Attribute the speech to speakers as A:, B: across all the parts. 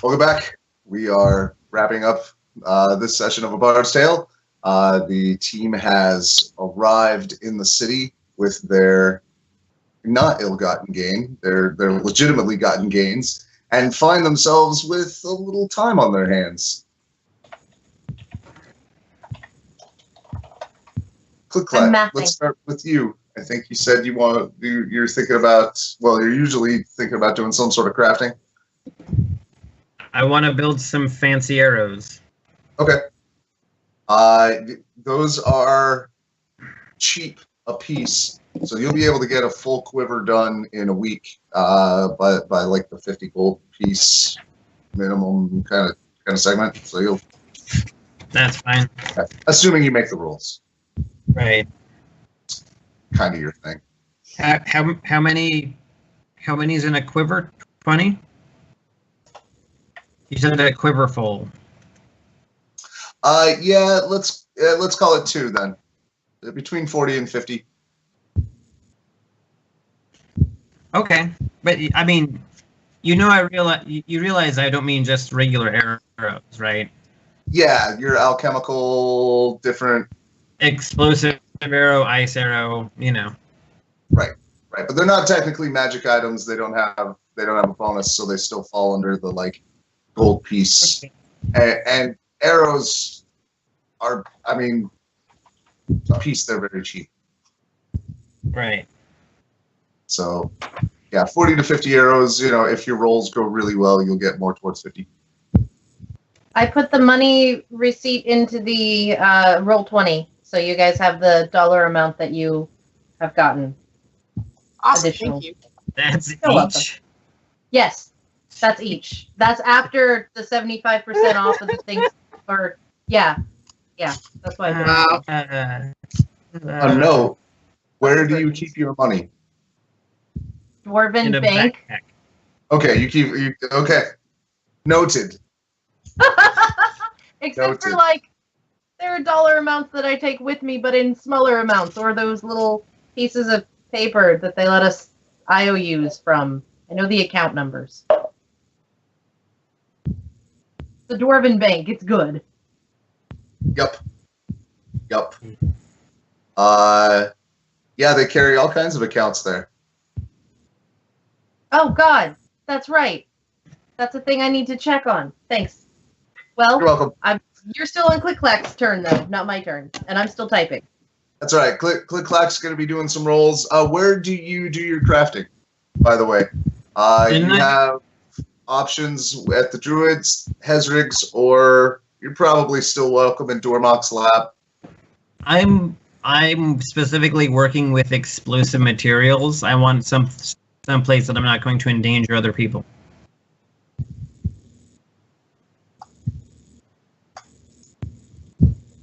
A: Welcome back. We are wrapping up this session of A Bard's Tale. The team has arrived in the city with their not ill-gotten gain, their legitimately gotten gains, and find themselves with a little time on their hands. CliqClaq, let's start with you. I think you said you're thinking about, well, you're usually thinking about doing some sort of crafting.
B: I want to build some fancy arrows.
A: Okay. Those are cheap a piece, so you'll be able to get a full quiver done in a week by like the 50 gold piece minimum kind of segment. So you'll.
B: That's fine.
A: Okay. Assuming you make the rules.
B: Right.
A: Kind of your thing.
B: How many is in a quiver? 20? You said a quiver full.
A: Yeah, let's call it 2 then. Between 40 and 50.
B: Okay, but I mean, you realize I don't mean just regular arrows, right?
A: Yeah, your alchemical different
B: explosive arrow, ice arrow,
A: Right. But they're not technically magic items. They don't have a bonus, so they still fall under the like gold piece. Okay. And arrows are, I mean, a piece. They're very cheap.
B: Right.
A: So, yeah, 40 to 50 arrows. If your rolls go really well, you'll get more towards 50.
C: I put the money receipt into the Roll20, so you guys have the dollar amount that you have gotten.
D: Awesome,
C: additional.
D: thank you.
B: That's
C: You're
B: each?
C: welcome. Yes, that's each. That's after the 75% off of the things. Or yeah, that's why I put it.
A: No. Where do you keep your money?
C: Dwarven
B: in a
C: Bank.
B: backpack.
A: Okay, okay. Noted.
C: Except
A: Noted.
C: for like, there are dollar amounts that I take with me, but in smaller amounts, or those little pieces of paper that they let us IOUs from. I know the account numbers. The Dwarven Bank, it's good.
A: Yep. Yeah, they carry all kinds of accounts there.
C: Oh God, that's right. That's a thing I need to check on. Thanks. Well,
A: You're welcome.
C: You're still on CliqClaq's turn though, not my turn, and I'm still typing.
A: That's right. CliqClaq's going to be doing some rolls. Where do you do your crafting, by the way? You have options at the Druids, Hezrig's, or you're probably still welcome in Dormock's lab.
B: I'm specifically working with explosive materials. I want some place that I'm not going to endanger other people.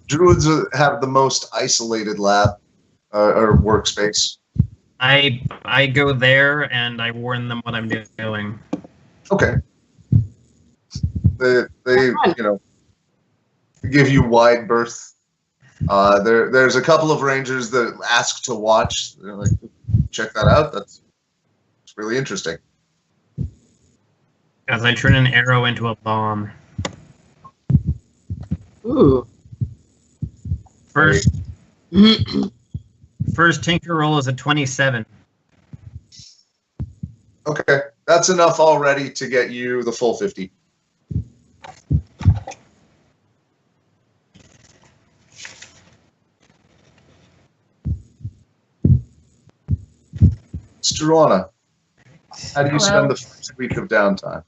A: Druids have the most isolated lab or workspace.
B: I go there and I warn them what I'm doing.
A: Okay. They give you wide berth. There's a couple of rangers that ask to watch. They're like, check that out. It's really interesting.
B: As I turn an arrow into a bomb.
D: Ooh.
B: First tinker roll is a 27.
A: Okay, that's enough already to get you the full 50. Struana, how do you spend the first week of downtime?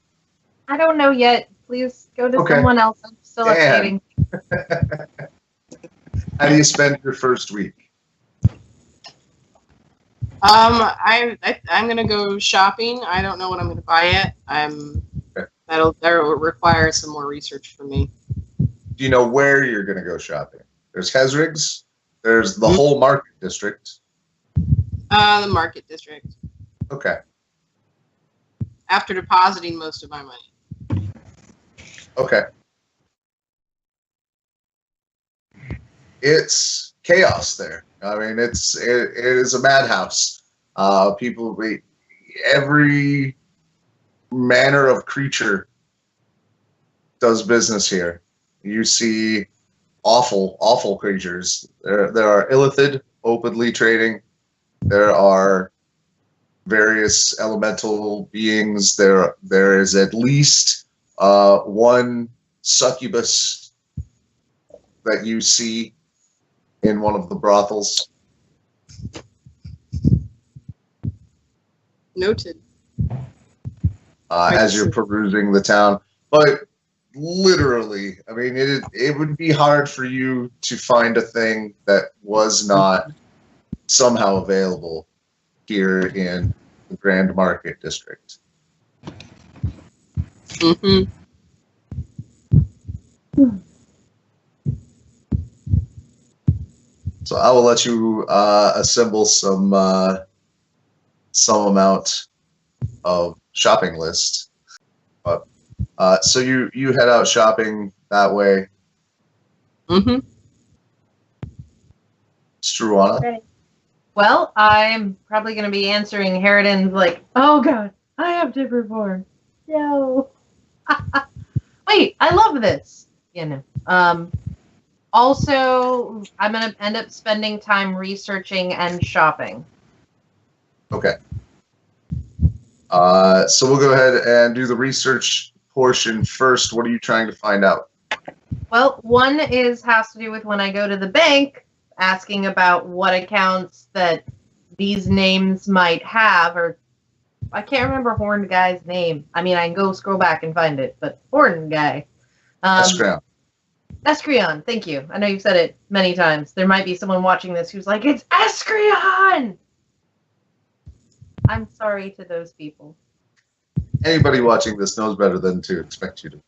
C: I don't know yet. Please go to someone else. I'm still updating.
A: How do you spend your first week?
D: I'm gonna go shopping. I don't know what I'm gonna buy yet. That'll require some more research from me.
A: Do you know where you're gonna go shopping? There's Hezrig's. There's the whole market district.
D: The market district.
A: Okay.
D: After depositing most of my money.
A: Okay. It's chaos there. I mean, it is a madhouse. People, every manner of creature does business here. You see awful creatures. There are illithid openly trading. There are various elemental beings. There is at least one succubus that you see in one of the brothels.
D: Noted.
A: As you're perusing the town, but literally, I mean, it would be hard for you to find a thing that was not somehow available here in the Grand Market District.
D: Mm-hmm.
A: So I will let you assemble some amount of shopping list. But so you head out shopping that way.
D: Mm-hmm.
A: Struana.
C: Okay. Well, I'm probably going to be answering Harridan's like, oh god, I have to perform. No. Wait, I love this. Also, I'm going to end up spending time researching and shopping.
A: Okay. So we'll go ahead and do the research portion first. What are you trying to find out?
C: Well, one has to do with when I go to the bank, asking about what accounts that these names might have, or I can't remember Horned Guy's name. I mean, I can go scroll back and find it, but Horned Guy. Eskrion, thank you. I know you've said it many times. There might be someone watching this who's like, it's Eskrion! I'm sorry to those people.
A: Anybody watching this knows better than to expect you to.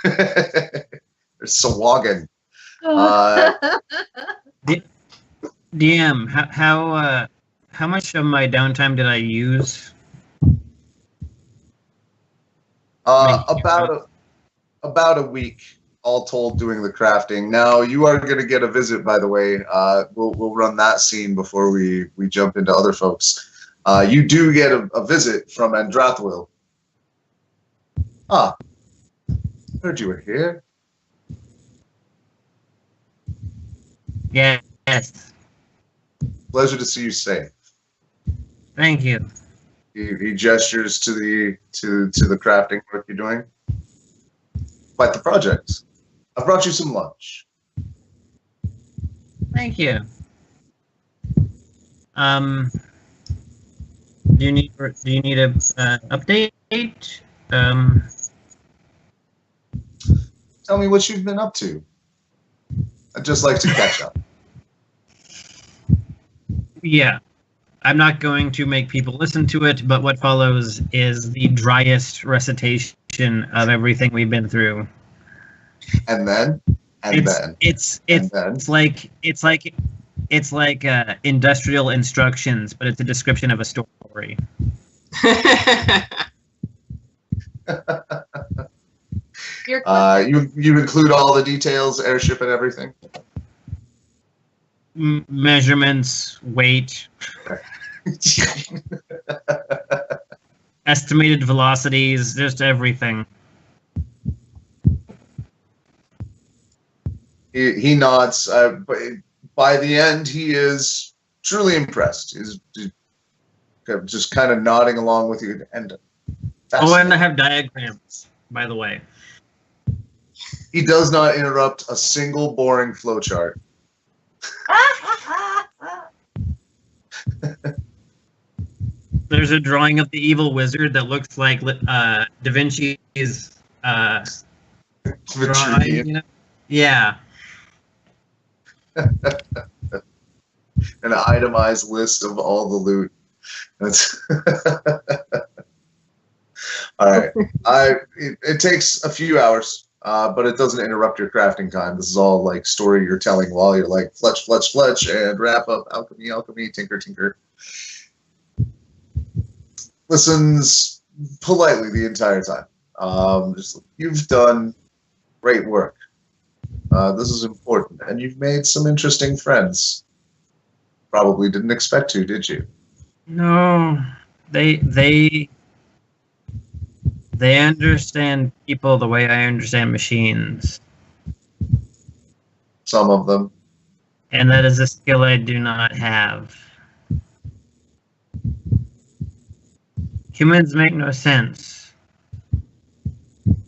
A: There's Sawagan.
B: DM, how much of my downtime did I use?
A: About a week, all told, doing the crafting. Now you are going to get a visit, by the way. We'll run that scene before we jump into other folks. You do get a visit from Andrathwil. Ah, heard you were here.
B: Yes.
A: Pleasure to see you safe.
B: Thank you.
A: He gestures to the crafting work you're doing. Quite the project. I brought you some lunch.
B: Thank you. Do you need a update?
A: Tell me what you've been up to. I'd just like to catch up.
B: Yeah. I'm not going to make people listen to it, but what follows is the driest recitation of everything we've been through.
A: And then?
B: It's like industrial instructions, but it's a description of a story.
A: You include all the details, airship and everything?
B: Measurements, weight, estimated velocities, just everything.
A: He nods. But by the end, he is truly impressed. He's just kind of nodding along with you. And
B: I have diagrams, by the way.
A: He does not interrupt a single boring flowchart.
B: There's a drawing of the evil wizard that looks like Da Vinci's drawing, you know? Yeah.
A: An itemized list of all the loot. That's all right. It takes a few hours, but it doesn't interrupt your crafting time. This is all like story you're telling while you're like fletch, and wrap up alchemy, tinker. Listens politely the entire time. You've done great work. This is important, and you've made some interesting friends. Probably didn't expect to, did you?
B: No, they They understand people the way I understand machines.
A: Some of them.
B: And that is a skill I do not have. Humans make no sense.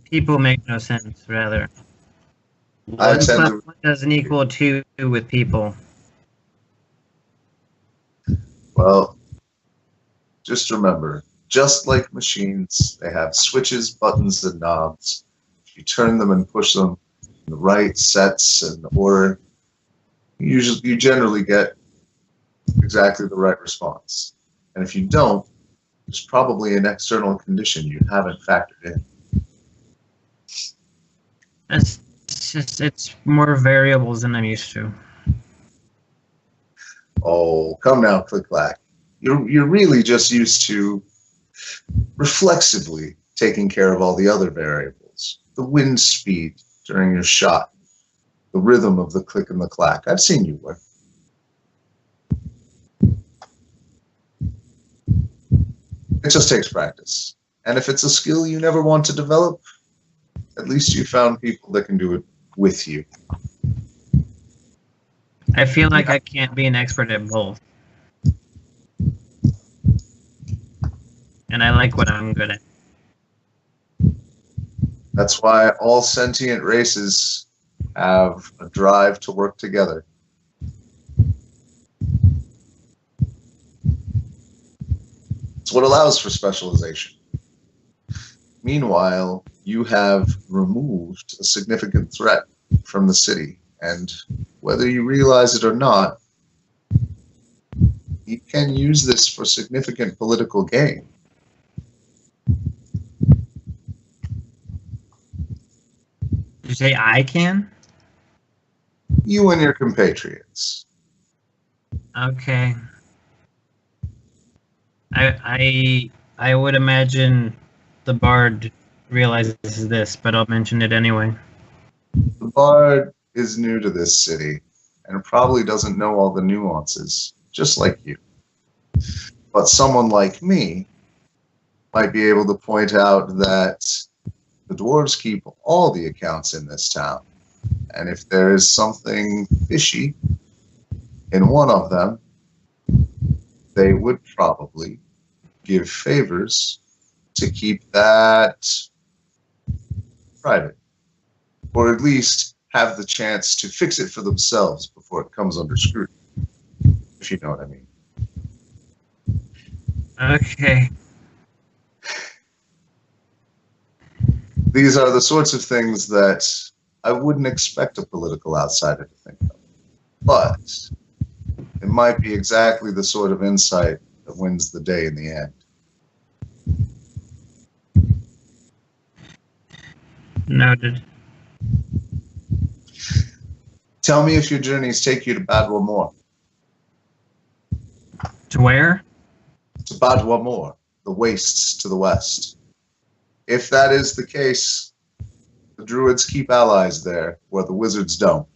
B: People make no sense, rather.
A: I
B: 1
A: tend
B: plus
A: to-
B: 1 doesn't equal 2 with people.
A: Well, just remember, just like machines, they have switches, buttons, and knobs. If you turn them and push them in the right sets and order, you generally get exactly the right response. And if you don't, there's probably an external condition you haven't factored in.
B: It's more variables than I'm used to.
A: Oh, come now, CliqClaq. You're really just used to reflexively taking care of all the other variables. The wind speed during your shot, the rhythm of the click and the clack. I've seen you work. It just takes practice. And if it's a skill you never want to develop, at least you found people that can do it with you.
B: I feel like I can't be an expert at both. And I like what I'm good at.
A: That's why all sentient races have a drive to work together. It's what allows for specialization. Meanwhile, you have removed a significant threat from the city, and whether you realize it or not, you can use this for significant political gain.
B: Did you say I can?
A: You and your compatriots.
B: Okay. I would imagine the bard realizes this, but I'll mention it anyway.
A: The bard is new to this city and probably doesn't know all the nuances, just like you. But someone like me might be able to point out that the dwarves keep all the accounts in this town, and if there is something fishy in one of them, they would probably give favors to keep that private, or at least have the chance to fix it for themselves before it comes under scrutiny, if you know what I mean.
B: Okay.
A: These are the sorts of things that I wouldn't expect a political outsider to think of. But it might be exactly the sort of insight that wins the day in the end.
B: Noted.
A: Tell me if your journeys take you to Badwa Moor.
B: To where?
A: To Badwa Moor, the wastes to the west. If that is the case, the druids keep allies there, where the wizards don't.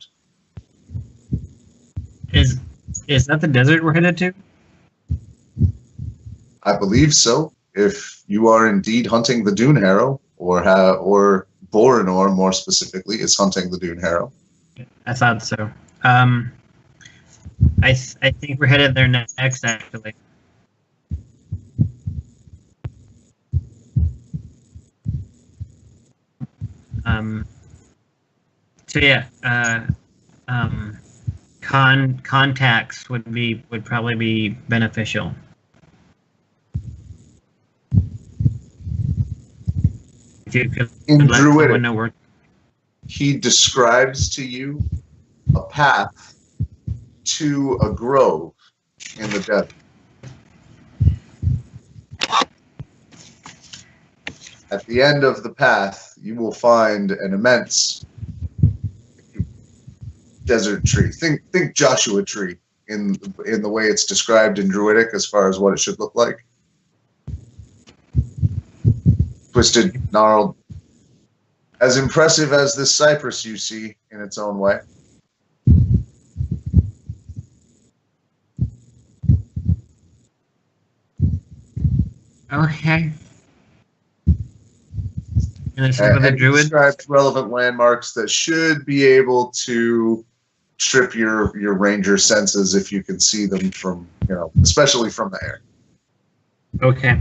B: Is that the desert we're headed to?
A: I believe so. If you are indeed hunting the Dune Harrow, or Borinor more specifically is hunting the Dune Harrow.
B: I thought so. I think we're headed there next, actually. So yeah, contacts would probably be beneficial. If you could
A: In
B: let someone
A: Druidic,
B: know where.
A: he describes to you a path to a grove in the desert. At the end of the path, you will find an immense desert tree. Think Joshua tree in the way it's described in Druidic as far as what it should look like. Twisted, gnarled. As impressive as this cypress you see in its own way.
B: Okay. And this is with a
A: and
B: druid?
A: described relevant landmarks that should be able to trip your ranger senses if you can see them from, especially from the air.
B: Okay.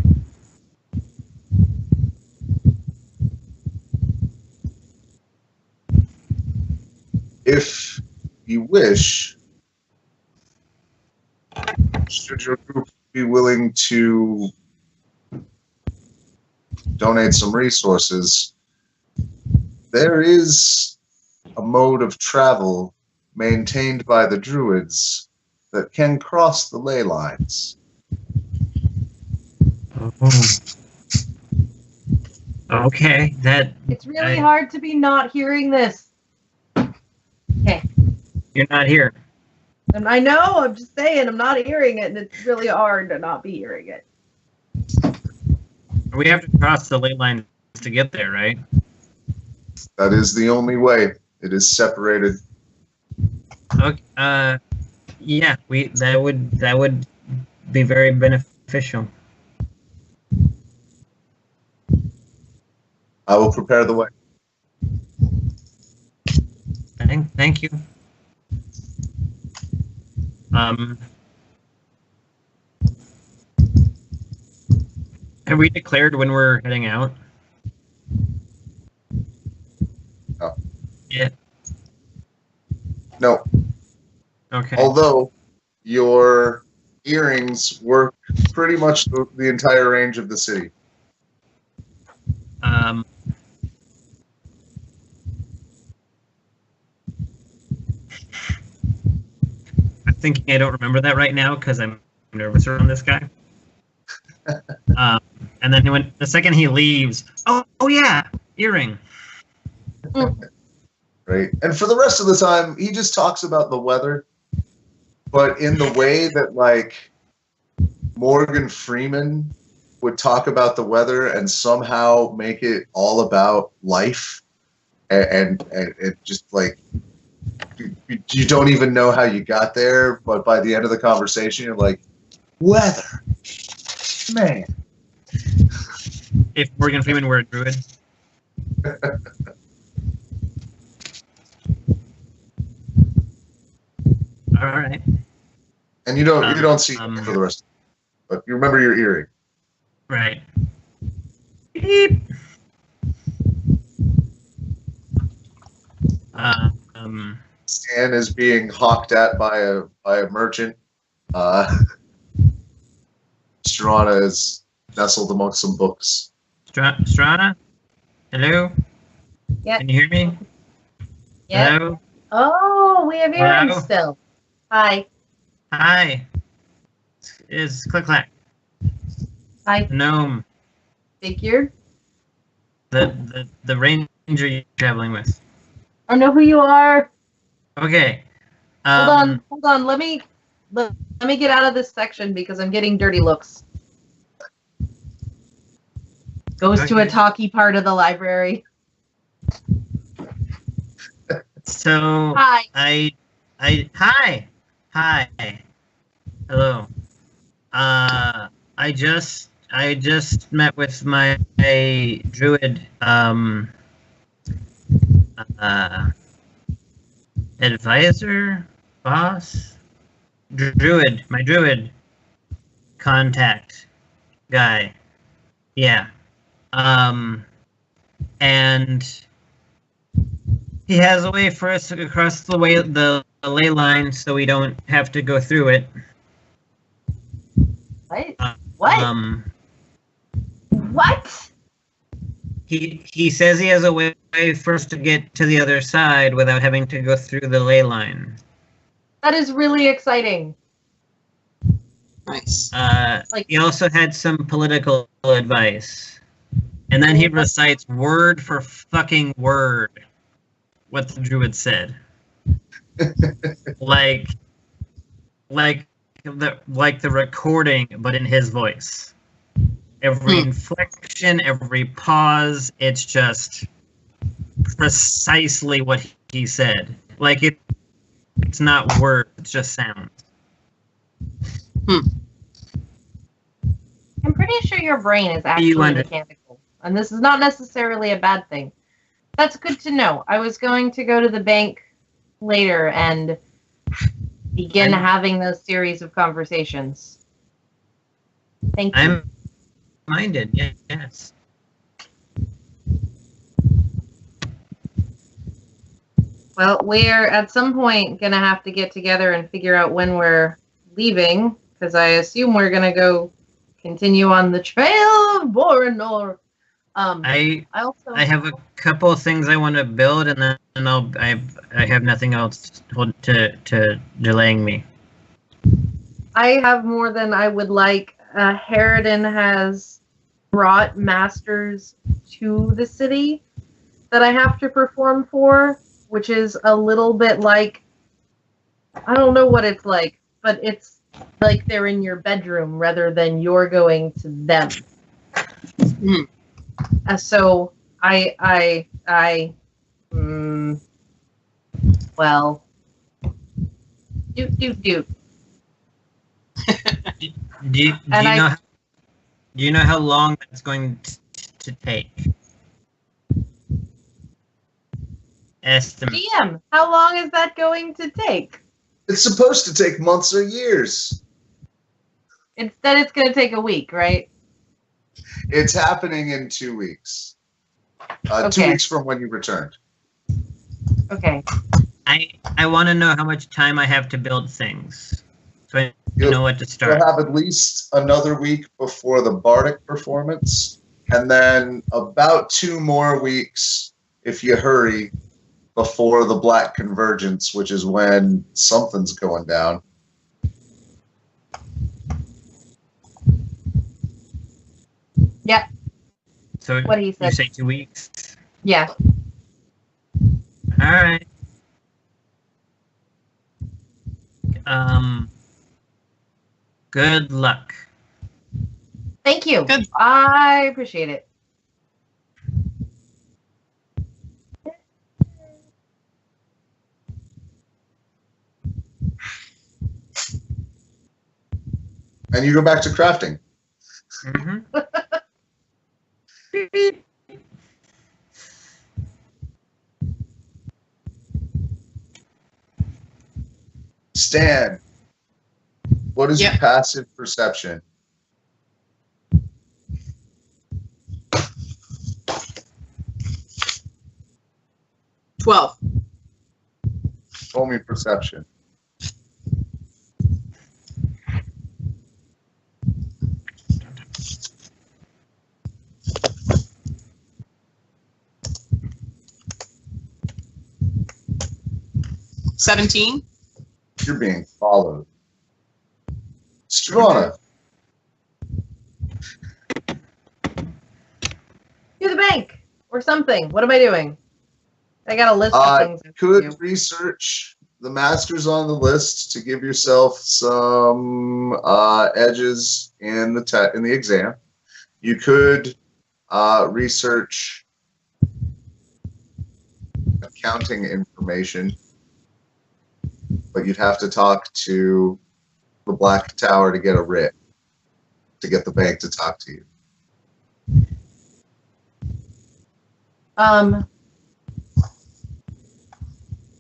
A: If you wish, should your group be willing to donate some resources, there is a mode of travel maintained by the druids that can cross the ley lines.
B: Okay,
C: It's really hard to be not hearing this. Okay.
B: You're not here.
C: And I know, I'm just saying, I'm not hearing it, and it's really hard to not be hearing it.
B: We have to cross the ley lines to get there, right?
A: That is the only way. It is separated.
B: Okay. Yeah, that would be very beneficial.
A: I will prepare the way.
B: Thank you. Have we declared when we're heading out?
A: No.
B: Yeah.
A: No.
B: Okay.
A: Although your earrings work pretty much the entire range of the city.
B: I'm thinking I don't remember that right now because I'm nervous around this guy. And then when the second he leaves, oh yeah, earring.
A: Right. And for the rest of the time, he just talks about the weather, but in the way that, like, Morgan Freeman would talk about the weather and somehow make it all about life. And it just, like, you don't even know how you got there, but by the end of the conversation, you're like, weather. Man.
B: If Morgan Freeman were a druid. All right.
A: And you don't see him for the rest of it, but you remember your earring.
B: Right. Beep.
A: Stan is being hawked at by a merchant. Struana is nestled amongst some books.
B: Struana? Hello?
C: Yeah.
B: Can you hear me?
C: Yeah.
B: Hello?
C: Oh, we have earrings
B: Hello?
C: still. Hi.
B: Hi. It's CliqClaq.
C: Hi.
B: Gnome.
C: Figure.
B: The ranger you're traveling with.
C: I know who you are.
B: Okay.
C: Hold on. Let me get out of this section because I'm getting dirty looks. Goes to a
B: Okay.
C: talky part of the library.
B: So
C: Hi.
B: Hi. Hello. I just met with my druid advisor, boss, my druid contact guy. Yeah. And he has a way for us to cross the ley line so we don't have to go through it.
C: What? What? What?
B: He says he has a way for us to get to the other side without having to go through the ley line.
C: That is really exciting.
D: Nice.
B: He also had some political advice. And then he recites word for fucking word what the druid said. like the recording, but in his voice. Every inflection, every pause, it's just precisely what he said. Like it's not words, it's just sound.
C: I'm pretty sure your brain is actually mechanical. and this is not necessarily a bad thing. That's good to know. I was going to go to the bank later and begin having those series of conversations. Thank you.
B: I'm minded, yes.
C: Well, we're at some point going to have to get together and figure out when we're leaving, because I assume we're going to go continue on the Trail of Boronor.
B: I have a couple of things I want to build, and then I have nothing else to delaying me.
C: I have more than I would like. Harridan has brought masters to the city that I have to perform for, which is a little bit like, I don't know what it's like, but it's like they're in your bedroom rather than you're going to them. So well, doot.
B: Do you know how long that's going to take? Estimate.
C: DM, how long is that going to take?
A: It's supposed to take months or years.
C: Instead, it's going to take a week, right?
A: It's happening in 2 weeks.
C: Okay.
A: 2 weeks from when you returned.
C: Okay.
B: I want to know how much time I have to build things, so I know what to start.
A: You'll have at least another week before the Bardic performance, and then about 2 more weeks, if you hurry, before the Black Convergence, which is when something's going down.
C: Yeah.
B: So
C: what he said.
B: You say 2 weeks?
C: Yeah.
B: All right. Good luck.
C: Thank you.
D: Good.
C: I appreciate it.
A: And you go back to crafting.
B: Mm-hmm.
A: Stan, what is your
D: Yep.
A: passive perception?
D: $12.
A: Roll me perception.
D: $17.
A: You're being followed. Struana,
C: Do the bank or something. What am I doing? I got a list of things. I have to do.
A: could research the masters on the list to give yourself some edges in the exam. You could research accounting information, but you'd have to talk to the Black Tower to get a writ, to get the bank to talk to you.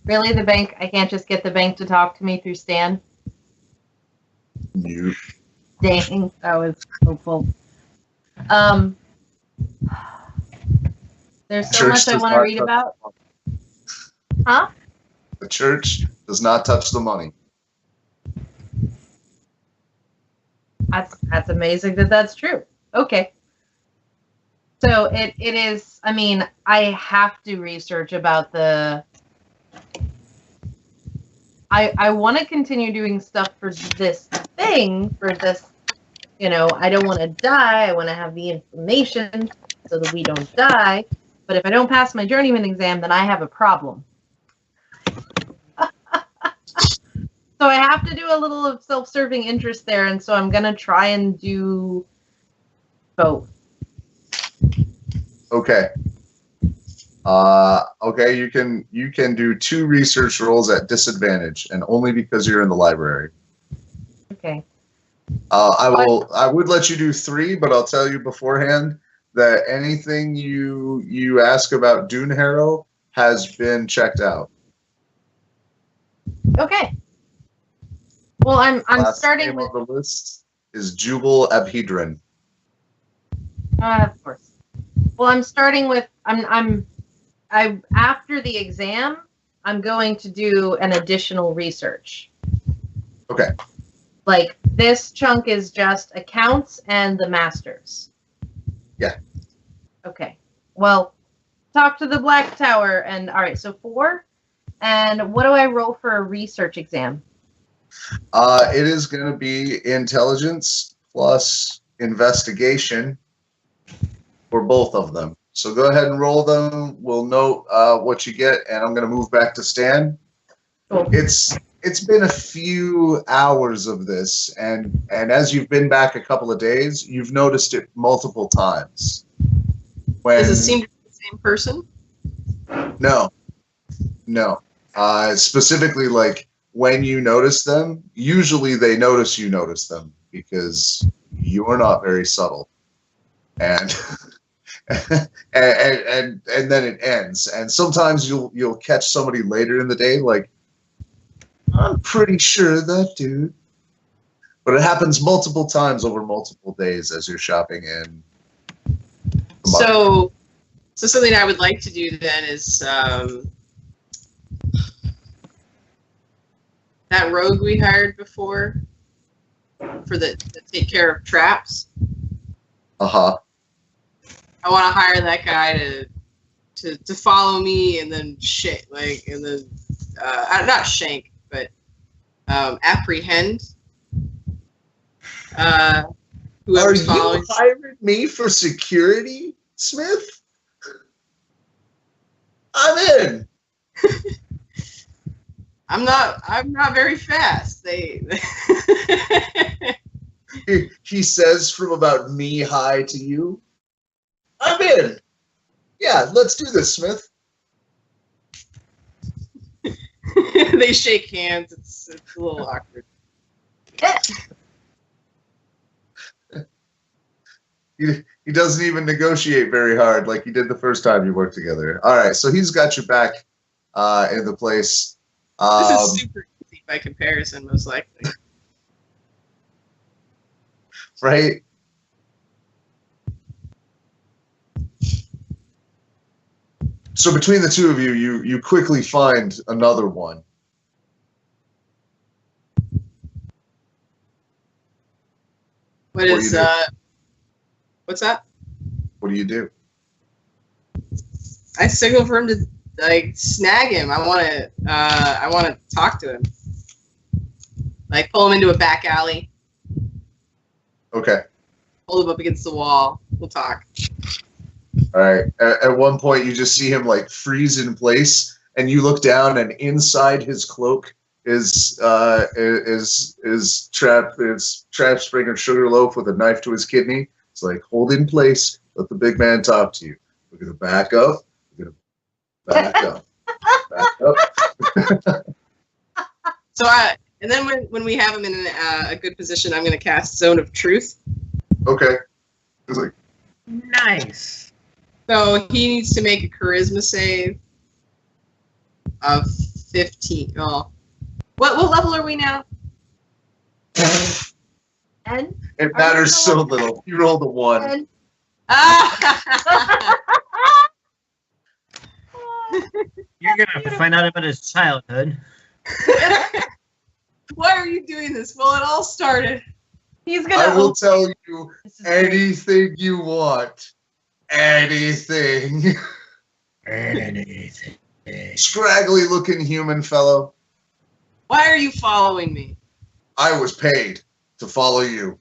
C: Really, the bank? I can't just get the bank to talk to me through Stan?
A: You
C: Dang, that was hopeful. There's so much I want to read about. Huh?
A: The church does not touch the money.
C: That's amazing that that's true. Okay. So it is, I mean, I have to research about the... I want to continue doing stuff for this thing, for this, you know, I don't want to die. I want to have the information so that we don't die. But if I don't pass my journeyman exam, then I have a problem. So I have to do a little of self-serving interest there, and so I'm going to try and do both.
A: Okay. Okay, you can do 2 research rolls at disadvantage, and only because you're in the library.
C: Okay.
A: I would let you do 3, but I'll tell you beforehand that anything you ask about Dune Harrow has been checked out.
C: Okay. Well, I'm
A: Last
C: starting
A: name
C: with.
A: on the list is Jubal Abhedron.
C: Of course. Well, I'm starting with. I after the exam, I'm going to do an additional research.
A: Okay.
C: Like this chunk is just accounts and the masters.
A: Yeah.
C: Okay. Well, talk to the Black Tower and all right. So 4. And what do I roll for a research exam?
A: It is going to be intelligence plus investigation for both of them. So go ahead and roll them. We'll note what you get, and I'm going to move back to Stan.
C: Cool.
A: It's been a few hours of this, and as you've been back a couple of days, you've noticed it multiple times.
D: Does it seem to be the same person?
A: No. Specifically, like when you notice them, usually they notice you notice them because you are not very subtle, and and then it ends. And sometimes you'll catch somebody later in the day, like, I'm pretty sure that dude. But it happens multiple times over multiple days as you're shopping in.
D: So something I would like to do then is that rogue we hired before for to take care of traps.
A: Uh-huh.
D: I want to hire that guy to follow me and then not shank, but apprehend whoever's following.
A: You hired me for security, Smith? I'm in.
D: I'm not very fast.
A: He says from about knee high to you. I'm in. Yeah, let's do this, Smith.
D: They shake hands. It's a little awkward.
A: He doesn't even negotiate very hard like he did the first time you worked together. All right, so he's got your back in the place.
D: This is super easy by comparison, most likely.
A: Right? So between the two of you, you quickly find another one.
D: What's that?
A: What do you do?
D: I signal for him to snag him. I want to talk to him. Like pull him into a back alley.
A: Okay.
D: Hold him up against the wall. We'll talk.
A: All right. At one point, you just see him like freeze in place, and you look down, and inside his cloak is Trap Springer Sugarloaf with a knife to his kidney. It's like, hold in place. Let the big man talk to you. We're gonna back up. We're gonna back up. Back up.
D: So and then when we have him in a good position, I'm gonna cast Zone of Truth.
A: Okay. It's like,
B: Nice.
D: So he needs to make a charisma save of 15. Oh, what level are we now?
C: And
A: it matters so little. You rolled a 1.
C: and
B: You're gonna have to find out about his childhood.
D: Why are you doing this? Well, it all started.
C: he's gonna.
A: I will tell you
C: This is great.
A: anything you want. Anything.
B: Anything.
A: Scraggly looking human fellow.
D: Why are you following me?
A: I was paid to follow you.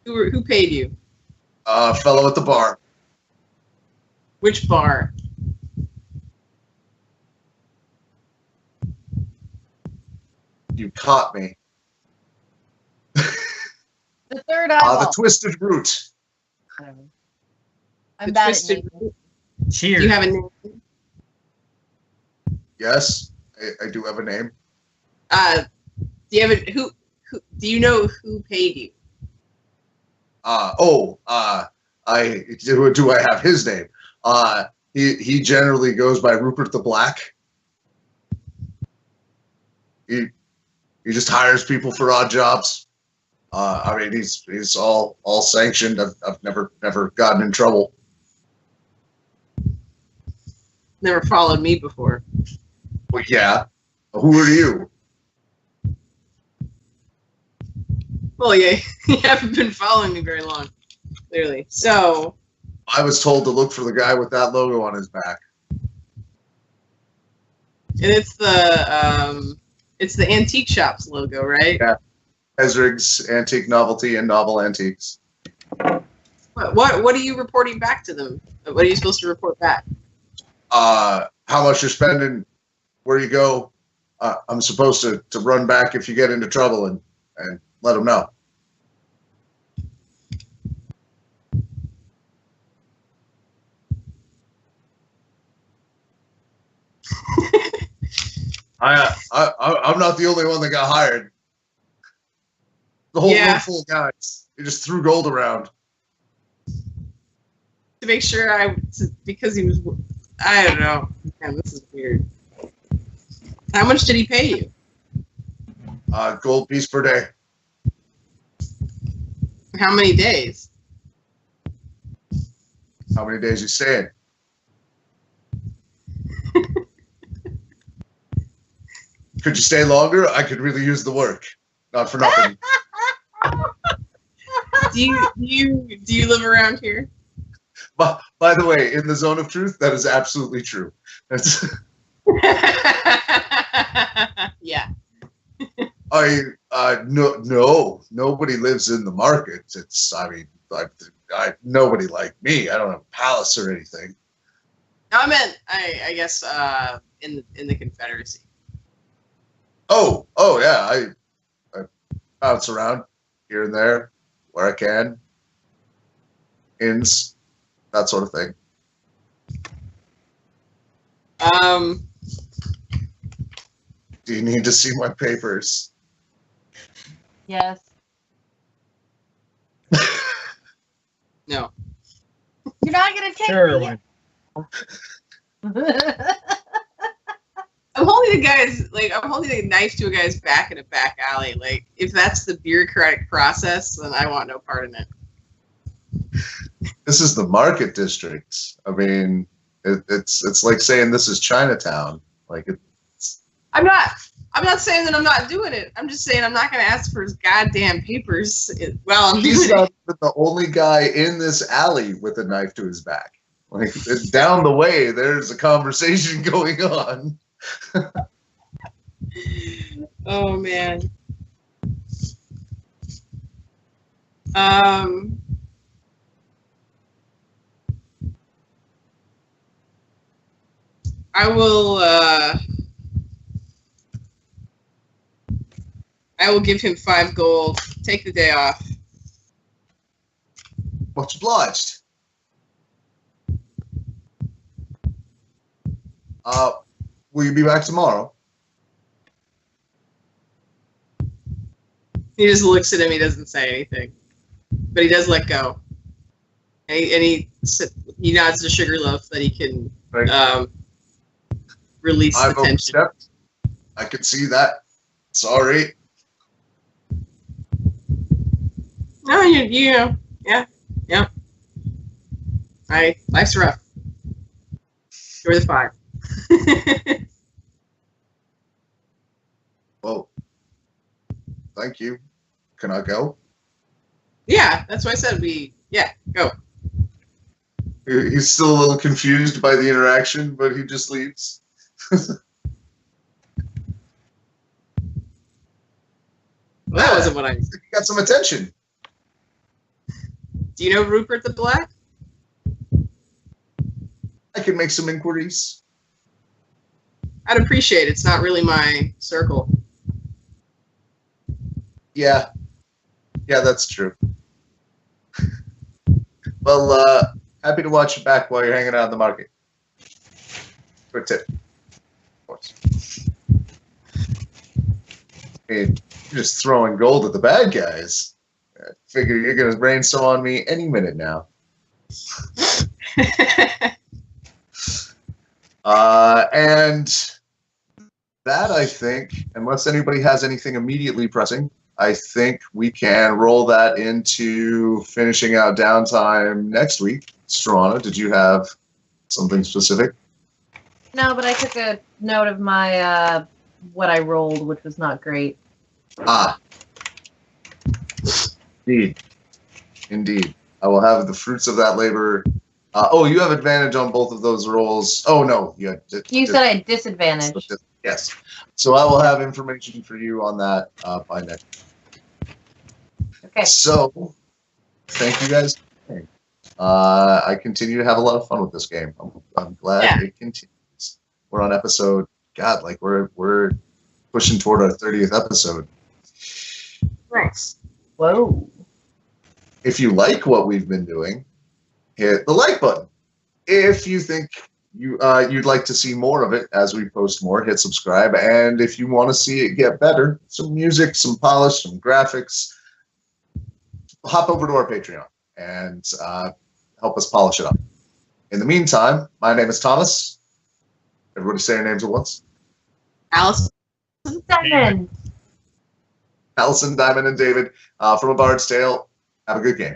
D: Who paid you?
A: Fellow at the bar.
D: Which bar?
A: You caught me.
C: The third eyeball.
A: The Twisted Root.
C: I'm
D: The
C: bad
D: Twisted
C: at naming.
D: Root. Do
B: Cheers.
D: you have a name?
A: Yes, I do have a name.
D: Do you have who? Do you know who paid you?
A: Do I have his name? He generally goes by Rupert the Black. He just hires people for odd jobs. I mean, he's all sanctioned. I've never gotten in trouble.
D: Never followed me before.
A: Well, yeah. Who are you?
D: Well, yeah, you haven't been following me very long, clearly. So
A: I was told to look for the guy with that logo on his back.
D: And it's the antique shop's logo, right?
A: Yeah. Ezrig's Antique Novelty and Novel Antiques.
D: What are you reporting back to them? What are you supposed to report back?
A: How much you're spending, where you go. I'm supposed to run back if you get into trouble and let them know. I'm not the only one that got hired. The whole room full of guys. They just threw gold around.
D: To make sure because he was, I don't know. Man, this is weird. How much did he pay you?
A: Gold piece per day.
D: How many days?
A: How many days you staying? Could you stay longer? I could really use the work. Not for nothing.
D: Do you live around here?
A: By the way, in the zone of truth, that is absolutely true. That's
D: Yeah.
A: No, nobody lives in the market. Nobody like me. I don't have a palace or anything.
D: No, I meant, I guess, in the Confederacy.
A: Oh yeah. I bounce around here and there where I can. Inns, that sort of thing. Do you need to see my papers?
C: Yes.
D: No.
C: You're not gonna take
B: Sure.
C: me.
D: I'm holding a knife to a guy's back in a back alley. Like, if that's the bureaucratic process, then I want no part in it.
A: This is the market district. I mean, it's like saying this is Chinatown. Like
D: I'm not saying that I'm not doing it. I'm just saying I'm not going to ask for his goddamn papers while I'm
A: he's
D: doing
A: not
D: it.
A: the only guy in this alley with a knife to his back. Like down the way, there's a conversation going on.
D: Oh man. I will give him 5 gold. Take the day off.
A: Much obliged. Will you be back tomorrow?
D: He just looks at him. He doesn't say anything, but he does let go. And he nods to Sugarloaf that he can release
A: I've
D: the tension.
A: overstepped. I can see that. Sorry.
D: No, you know, yeah. Life's rough. You're the 5.
A: Well, thank you. Can I go?
D: Yeah, that's why I said go.
A: He's still a little confused by the interaction, but he just leaves.
D: Well, that wasn't what I.
A: He got some attention.
D: Do you know Rupert the Black?
A: I can make some inquiries.
D: I'd appreciate it. It's not really my circle.
A: Yeah, that's true. Well, happy to watch you back while you're hanging out in the market. Good tip. Of course. I mean, you're just throwing gold at the bad guys. I figure you're going to rain some on me any minute now. And that, I think, unless anybody has anything immediately pressing, I think we can roll that into finishing out downtime next week. Struana, did you have something specific?
C: No, but I took a note of my what I rolled, which was not great.
A: Ah. Indeed. I will have the fruits of that labor. You have advantage on both of those rolls. Oh, no. You
C: said I had disadvantage.
A: Yes. So I will have information for you on that by next.
C: Okay.
A: So, thank you guys. I continue to have a lot of fun with this game. I'm glad it continues. We're on episode. God, like we're pushing toward our 30th episode.
D: Nice.
C: Whoa.
A: If you like what we've been doing, hit the like button. If you think you'd like to see more of it as we post more, hit subscribe. And if you want to see it get better, some music, some polish, some graphics, hop over to our Patreon and help us polish it up. In the meantime, my name is Thomas. Everybody say your names at once.
D: Allison.
C: Diamond.
A: Allison, Diamond, and David from A Bard's Tale. Have a good game.